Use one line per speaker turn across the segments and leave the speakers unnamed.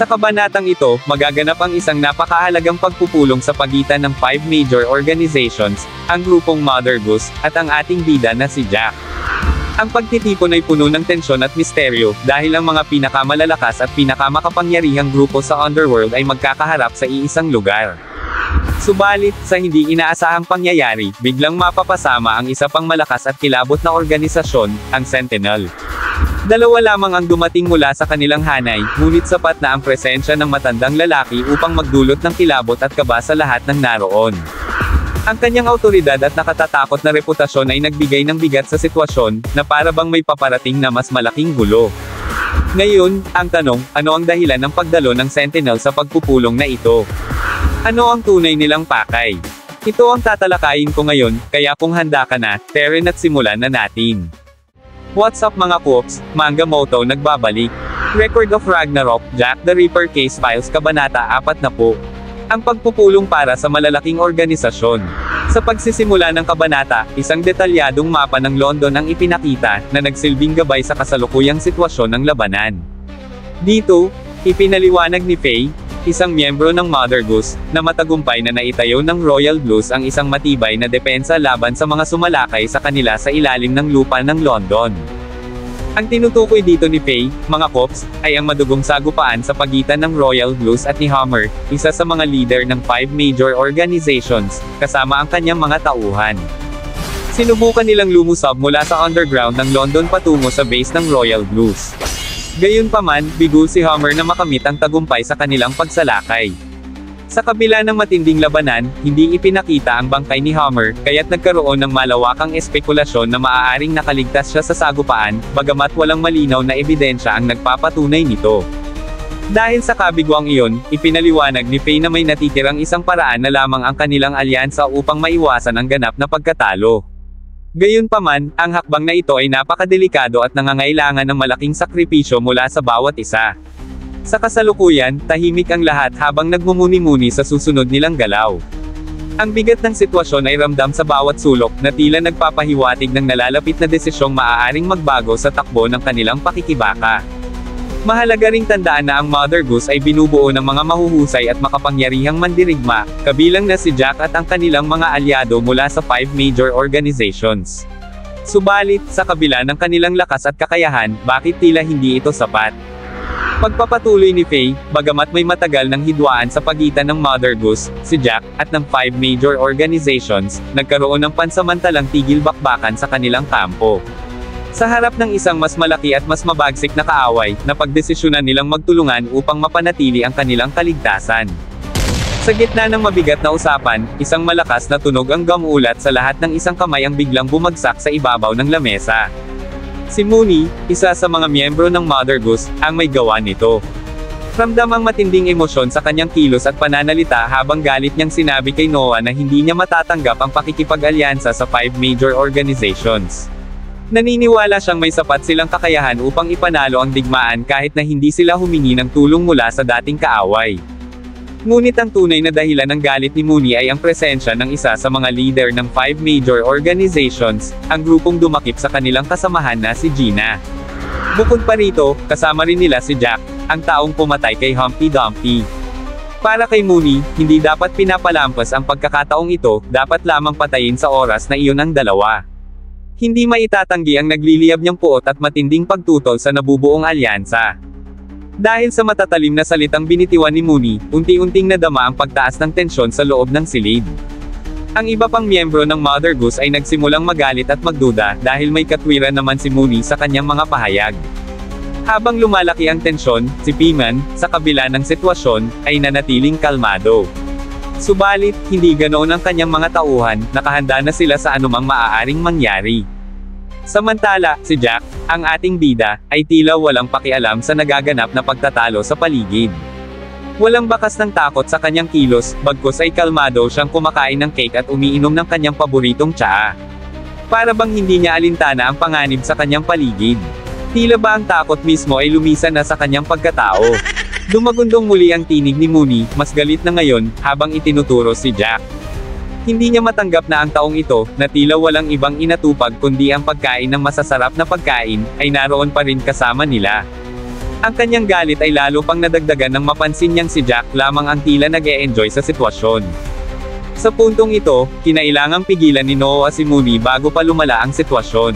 Sa kabanatang ito, magaganap ang isang napakahalagang pagpupulong sa pagitan ng 5 major organizations, ang grupong Mother Goose, at ang ating bida na si Jack. Ang pagtitipon ay puno ng tensyon at misteryo, dahil ang mga pinakamalalakas at pinakamakapangyarihang grupo sa Underworld ay magkakaharap sa iisang lugar. Subalit, sa hindi inaasahang pangyayari, biglang mapapasama ang isa pang malakas at kilabot na organisasyon, ang Sentinel. Dalawa lamang ang dumating mula sa kanilang hanay, ngunit sapat na ang presensya ng matandang lalaki upang magdulot ng kilabot at kaba sa lahat ng naroon. Ang kanyang awtoridad at nakatatakot na reputasyon ay nagbigay ng bigat sa sitwasyon, na para bang may paparating na mas malaking gulo. Ngayon, ang tanong, ano ang dahilan ng pagdalo ng Sentinel sa pagpupulong na ito? Ano ang tunay nilang pakay? Ito ang tatalakayin ko ngayon, kaya kung handa ka na, Teren, at simulan na natin. What's up mga Koops, Manga Moto nagbabalik. Record of Ragnarok, Jack the Ripper Case Files Kabanata 40. Ang pagpupulong para sa malalaking organisasyon. Sa pagsisimula ng kabanata, isang detalyadong mapa ng London ang ipinakita, na nagsilbing gabay sa kasalukuyang sitwasyon ng labanan. Dito, ipinaliwanag ni Faye, isang miyembro ng Mother Goose, na matagumpay na naitayo ng Royal Blues ang isang matibay na depensa laban sa mga sumalakay sa kanila sa ilalim ng lupa ng London. Ang tinutukoy dito ni Faye, mga Koops, ay ang madugong sagupaan sa pagitan ng Royal Blues at ni Hammer, isa sa mga leader ng 5 major organizations, kasama ang kanyang mga tauhan. Sinubukan nilang lumusab mula sa underground ng London patungo sa base ng Royal Blues. Gayunpaman, bigo si Hammer na makamit ang tagumpay sa kanilang pagsalakay. Sa kabila ng matinding labanan, hindi ipinakita ang bangkay ni Hammer, kaya't nagkaroon ng malawakang espekulasyon na maaaring nakaligtas siya sa sagupaan, bagamat walang malinaw na ebidensya ang nagpapatunay nito. Dahil sa kabiguang iyon, ipinaliwanag ni Faye na may natitirang isang paraan na lamang ang kanilang alyansa upang maiwasan ang ganap na pagkatalo. Gayunpaman, ang hakbang na ito ay napakadelikado at nangangailangan ng malaking sakripisyo mula sa bawat isa. Sa kasalukuyan, tahimik ang lahat habang nagmumuni-muni sa susunod nilang galaw. Ang bigat ng sitwasyon ay ramdam sa bawat sulok, na tila nagpapahiwatig ng nalalapit na desisyong maaaring magbago sa takbo ng kanilang pakikibaka. Mahalaga ring tandaan na ang Mother Goose ay binubuo ng mga mahuhusay at makapangyarihang mandirigma, kabilang na si Jack at ang kanilang mga alyado mula sa 5 major organizations. Subalit, sa kabila ng kanilang lakas at kakayahan, bakit tila hindi ito sapat? Pagpapatuloy ni Faye, bagamat may matagal ng hidwaan sa pagitan ng Mother Goose, si Jack, at ng 5 major organizations, nagkaroon ng pansamantalang tigil-bakbakan sa kanilang kampo. Sa harap ng isang mas malaki at mas mabagsik na kaaway, napagdesisyonan nilang magtulungan upang mapanatili ang kanilang kaligtasan. Sa gitna ng mabigat na usapan, isang malakas na tunog ang gamulat sa lahat ng isang kamay ang biglang bumagsak sa ibabaw ng lamesa. Si Mooney, isa sa mga miyembro ng Mother Goose, ang may gawa nito. Ramdam ang matinding emosyon sa kanyang kilos at pananalita habang galit niyang sinabi kay Noah na hindi niya matatanggap ang pakikipag-alyansa sa 5 major organizations. Naniniwala siyang may sapat silang kakayahan upang ipanalo ang digmaan kahit na hindi sila humingi ng tulong mula sa dating kaaway. Ngunit ang tunay na dahilan ng galit ni Mooney ay ang presensya ng isa sa mga leader ng 5 major organizations, ang grupong dumakip sa kanilang kasamahan na si Gina. Bukod pa rito, kasama rin nila si Jack, ang taong pumatay kay Humpty Dumpty. Para kay Mooney, hindi dapat pinapalampas ang pagkakataong ito, dapat lamang patayin sa oras na iyon ang dalawa. Hindi maitatanggi ang nagliliyab niyang puot at matinding pagtutol sa nabubuong alyansa. Dahil sa matatalim na salitang binitiwan ni Mooney, unti-unting nadama ang pagtaas ng tensyon sa loob ng silid. Ang iba pang miyembro ng Mother Goose ay nagsimulang magalit at magduda, dahil may katwiran naman si Mooney sa kanyang mga pahayag. Habang lumalaki ang tensyon, si Piman, sa kabila ng sitwasyon, ay nanatiling kalmado. Subalit, hindi ganoon ang kanyang mga tauhan, nakahanda na sila sa anumang maaaring mangyari. Samantala, si Jack, ang ating bida, ay tila walang pakialam sa nagaganap na pagtatalo sa paligid. Walang bakas ng takot sa kanyang kilos, bagkus ay kalmado siyang kumakain ng cake at umiinom ng kanyang paboritong tsaa. Para bang hindi niya alintana ang panganib sa kanyang paligid. Tila ba ang takot mismo ay lumisan na sa kanyang pagkatao. Dumagundong muli ang tinig ni Mooney, mas galit na ngayon, habang itinuturo si Jack. Hindi niya matanggap na ang taong ito, na tila walang ibang inatupag kundi ang pagkain ng masasarap na pagkain, ay naroon pa rin kasama nila. Ang kanyang galit ay lalo pang nadagdagan nang mapansin niyang si Jack lamang ang tila nag-e-enjoy sa sitwasyon. Sa puntong ito, kinailangang pigilan ni Noah si Mooney bago pa lumala ang sitwasyon.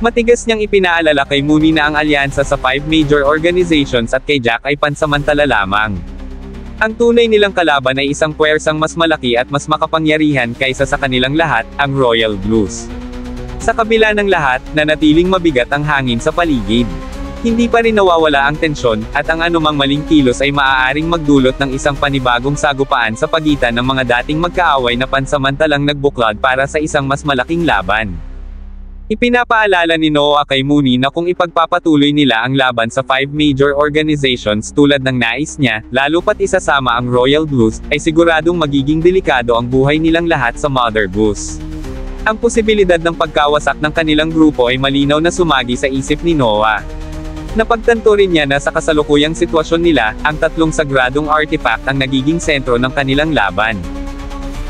Matigas niyang ipinaalala kay Mooney na ang alyansa sa 5 major organizations at kay Jack ay pansamantala lamang. Ang tunay nilang kalaban ay isang puwersang mas malaki at mas makapangyarihan kaysa sa kanilang lahat, ang Royal Blues. Sa kabila ng lahat, nanatiling mabigat ang hangin sa paligid. Hindi pa rin nawawala ang tensyon, at ang anumang maling kilos ay maaaring magdulot ng isang panibagong sagupaan sa pagitan ng mga dating magkaaway na pansamantalang nagbuklod para sa isang mas malaking laban. Ipinapaalala ni Noah kay Mooney na kung ipagpapatuloy nila ang laban sa 5 major organizations tulad ng nais niya, lalo pat isasama ang Royal Blues, ay siguradong magiging delikado ang buhay nilang lahat sa Mother Goose. Ang posibilidad ng pagkawasak ng kanilang grupo ay malinaw na sumagi sa isip ni Noah. Napagtanto rin niya na sa kasalukuyang sitwasyon nila, ang 3 sagradong artifact ang nagiging sentro ng kanilang laban.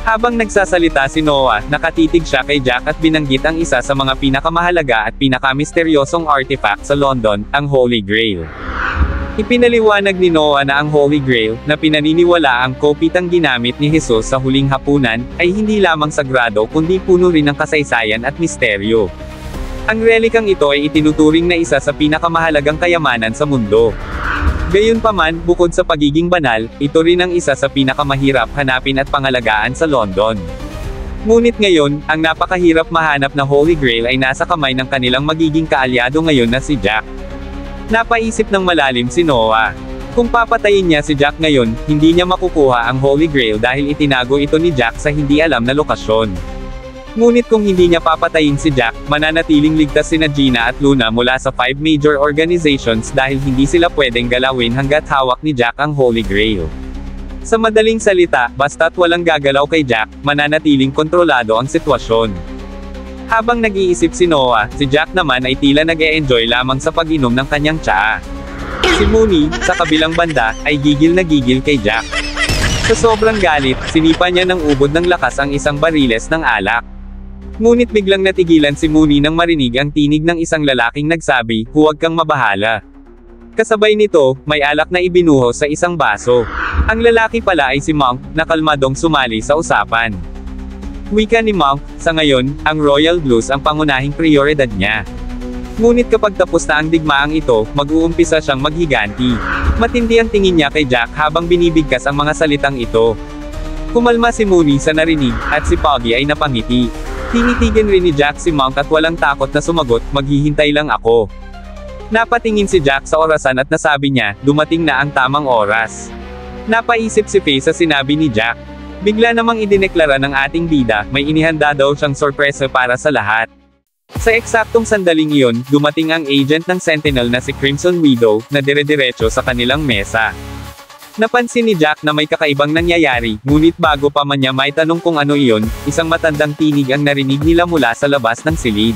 Habang nagsasalita si Noah, nakatitig siya kay Jack at binanggit ang isa sa mga pinakamahalaga at pinakamisteryosong artifact sa London, ang Holy Grail. Ipinaliwanag ni Noah na ang Holy Grail, na pinaniniwala ang kopitang ginamit ni Jesus sa huling hapunan, ay hindi lamang sagrado kundi puno rin ng kasaysayan at misteryo. Ang relikang ito ay itinuturing na isa sa pinakamahalagang kayamanan sa mundo. Gayunpaman, bukod sa pagiging banal, ito rin ang isa sa pinakamahirap hanapin at pangalagaan sa London. Ngunit ngayon, ang napakahirap mahanap na Holy Grail ay nasa kamay ng kanilang magiging kaalyado ngayon na si Jack. Napaisip ng malalim si Noah. Kung papatayin niya si Jack ngayon, hindi niya makukuha ang Holy Grail dahil itinago ito ni Jack sa hindi alam na lokasyon. Ngunit kung hindi niya papatayin si Jack, mananatiling ligtas sina Gina at Luna mula sa 5 major organizations dahil hindi sila pwedeng galawin hanggat hawak ni Jack ang Holy Grail. Sa madaling salita, basta't walang gagalaw kay Jack, mananatiling kontrolado ang sitwasyon. Habang nag-iisip si Noah, si Jack naman ay tila nag-e-enjoy lamang sa pag-inom ng kanyang tsaa. Si Mooney, sa kabilang banda, ay gigil na gigil kay Jack. Sa sobrang galit, sinipa niya ng ubod ng lakas ang isang bariles ng alak. Ngunit biglang natigilan si Mooney nang marinig ang tinig ng isang lalaking nagsabi, "Huwag kang mabahala." Kasabay nito, may alak na ibinuhos sa isang baso. Ang lalaki pala ay si Monk, na kalmadong sumali sa usapan. Wika ni Monk, sa ngayon, ang Royal Blues ang pangunahing prioridad niya. Ngunit kapag tapos na ang digmaang ito, mag-uumpisa siyang maghiganti. Matindi ang tingin niya kay Jack habang binibigkas ang mga salitang ito. Kumalma si Mooney sa narinig, at si Poggy ay napangiti. Tinitigan rin ni Jack si Monk at walang takot na sumagot, "Maghihintay lang ako." Napatingin si Jack sa orasan at nasabi niya, dumating na ang tamang oras. Napaisip si Faye sa sinabi ni Jack. Bigla namang idineklara ng ating bida, may inihanda daw siyang sorpresa para sa lahat. Sa eksaktong sandaling iyon, dumating ang agent ng Sentinel na si Crimson Widow, na dire-diretso sa kanilang mesa. Napansin ni Jack na may kakaibang nangyayari, ngunit bago pa man niya may tanong kung ano iyon, isang matandang tinig ang narinig nila mula sa labas ng silid.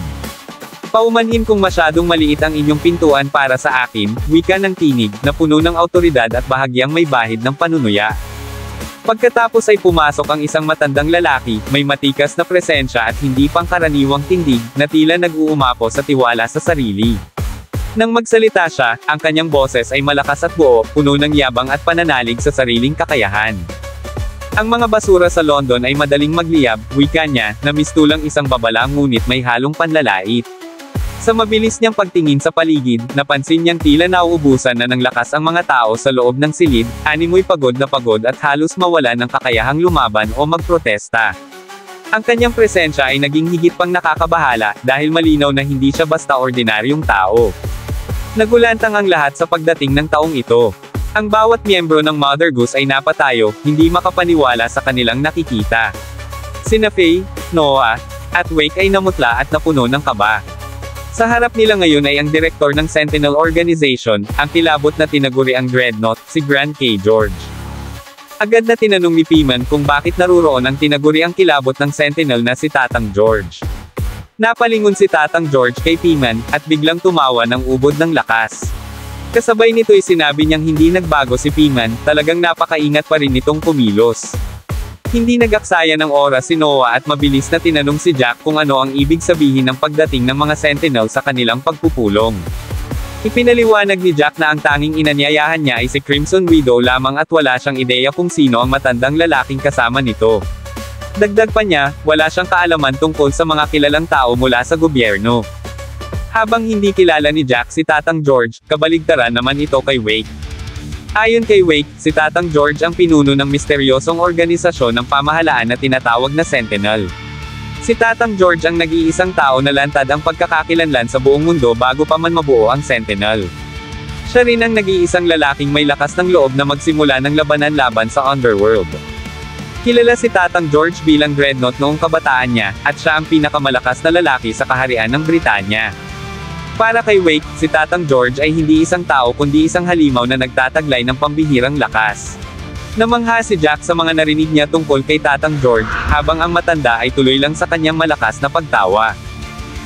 "Paumanhin kung masyadong maliit ang inyong pintuan para sa akin," wika ng tinig, na puno ng awtoridad at bahagyang may bahid ng panunuya. Pagkatapos ay pumasok ang isang matandang lalaki, may matikas na presensya at hindi pangkaraniwang tindig, na tila nag-uumapo sa tiwala sa sarili. Nang magsalita siya, ang kanyang boses ay malakas at buo, puno ng yabang at pananalig sa sariling kakayahan. Ang mga basura sa London ay madaling magliyab, wika niya, na mistulang isang babala ngunit may halong panlalait. Sa mabilis niyang pagtingin sa paligid, napansin niyang tila nauubusan na ng lakas ang mga tao sa loob ng silid, animoy pagod na pagod at halos mawala ng kakayahang lumaban o magprotesta. Ang kanyang presensya ay naging higit pang nakakabahala, dahil malinaw na hindi siya basta ordinaryong tao. Nagulantang ang lahat sa pagdating ng taong ito. Ang bawat miyembro ng Mother Goose ay napatayo, hindi makapaniwala sa kanilang nakikita. Sina Faye, Noah, at Wake ay namutla at napuno ng kaba. Sa harap nila ngayon ay ang direktor ng Sentinel Organization, ang kilabot na tinaguri ang Dreadnought, si Grant K. George. Agad na tinanong ni Piman kung bakit naruroon ang tinaguri ang kilabot ng Sentinel na si Tatang George. Napalingon si Tatang George kay Piman, at biglang tumawa ng ubod ng lakas. Kasabay nito'y sinabi niyang hindi nagbago si Piman, talagang napakaingat pa rin nitong kumilos. Hindi nagaksaya ng oras si Noah at mabilis na tinanong si Jack kung ano ang ibig sabihin ng pagdating ng mga Sentinel sa kanilang pagpupulong. Ipinaliwanag ni Jack na ang tanging inanyayahan niya ay si Crimson Widow lamang at wala siyang ideya kung sino ang matandang lalaking kasama nito. Dagdag pa niya, wala siyang kaalaman tungkol sa mga kilalang tao mula sa gobyerno. Habang hindi kilala ni Jack si Tatang George, kabaligtaran naman ito kay Wake. Ayon kay Wake, si Tatang George ang pinuno ng misteryosong organisasyon ng pamahalaan na tinatawag na Sentinel. Si Tatang George ang nag-iisang tao na lantad ang pagkakakilanlan sa buong mundo bago pa man mabuo ang Sentinel. Siya rin ang nag-iisang lalaking may lakas ng loob na magsimula ng labanan laban sa Underworld. Kilala si Tatang George bilang Dreadnought noong kabataan niya, at siya ang pinakamalakas na lalaki sa kaharian ng Britanya. Para kay Wake, si Tatang George ay hindi isang tao kundi isang halimaw na nagtataglay ng pambihirang lakas. Namangha si Jack sa mga narinig niya tungkol kay Tatang George, habang ang matanda ay tuloy lang sa kanyang malakas na pagtawa.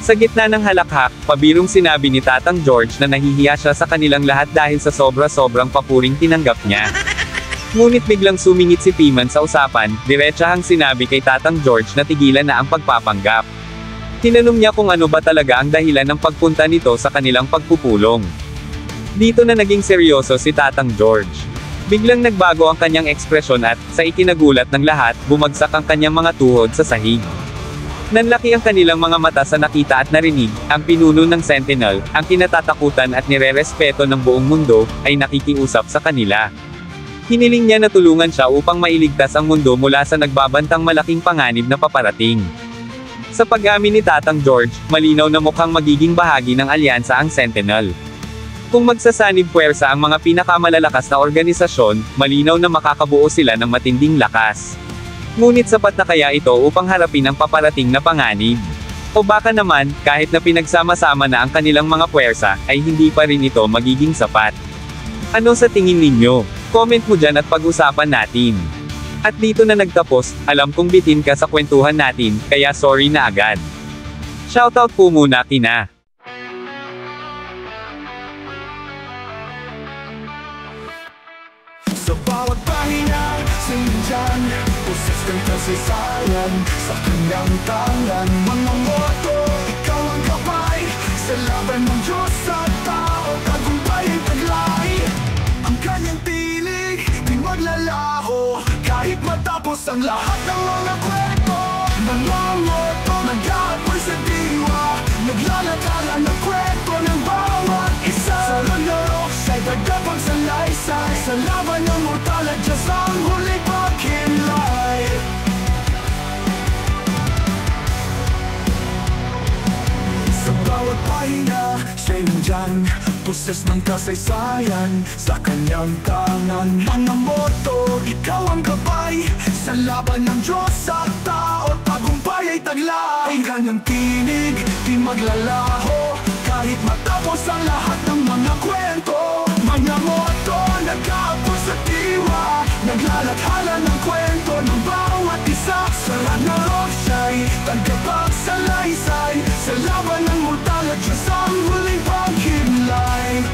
Sa gitna ng halakhak, pabirong sinabi ni Tatang George na nahihiya siya sa kanilang lahat dahil sa sobra-sobrang papuring tinanggap niya. Ngunit biglang sumingit si Piman sa usapan, diretsahang sinabi kay Tatang George na tigilan na ang pagpapanggap. Tinanong niya kung ano ba talaga ang dahilan ng pagpunta nito sa kanilang pagpupulong. Dito na naging seryoso si Tatang George. Biglang nagbago ang kanyang ekspresyon at, sa ikinagulat ng lahat, bumagsak ang kanyang mga tuhod sa sahig. Nanlaki ang kanilang mga mata sa nakita at narinig, ang pinuno ng Sentinel, ang kinatatakutan at nirerespeto ng buong mundo, ay nakikiusap sa kanila. Hiniling niya na tulungan siya upang mailigtas ang mundo mula sa nagbabantang malaking panganib na paparating. Sa pag-amin ni Tatang George, malinaw na mukhang magiging bahagi ng alyansa ang Sentinel. Kung magsasanib puwersa ang mga pinakamalalakas na organisasyon, malinaw na makakabuo sila ng matinding lakas. Ngunit sapat na kaya ito upang harapin ang paparating na panganib? O baka naman, kahit na pinagsama-sama na ang kanilang mga puwersa, ay hindi pa rin ito magiging sapat? Ano sa tingin ninyo? Comment mo dyan at pag-usapan natin. At dito na nagtapos, alam kong bitin ka sa kwentuhan natin, kaya sorry na agad. Shoutout po muna kina
sa bawat pahinga, sinadyan, pusis kang kasaysayan, sa kanyang tangan, mga moto, ikaw ang gabay, sa laban ng Diyos at tao, tagumpay ang taglay. Ang kanyang tinig, di maglalaho, kahit matapos ang lahat ng mga kwento. Mga moto, nag-aapoy sa diwa, naglalagala ng kwento ng bawat isa. Sa Ragnarok, siya'y dagdapang sa laysay, sa laban ng mortal at Diyos ang huling pagkilay. Sa bawat pahinga, siya'y nandyan, puses ng kasaysayan, sa kanyang tangan. Mga moto, ikaw ang gabay, sa laban ng Diyos at tao, tagumpay ay taglay. Ang kanyang tinig, di maglalaho, kahit matapos ang lahat ng mga kwento. Mga moto, nag-aapos sa diwa, naglalathala ng kwento ng bawat isa. Sa Ragnarok, siya'y tagapagsalaysay, sa laban ng mortal at Diyos ang huling pagkilay.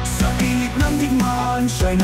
Sa init ng digmaan, siya'y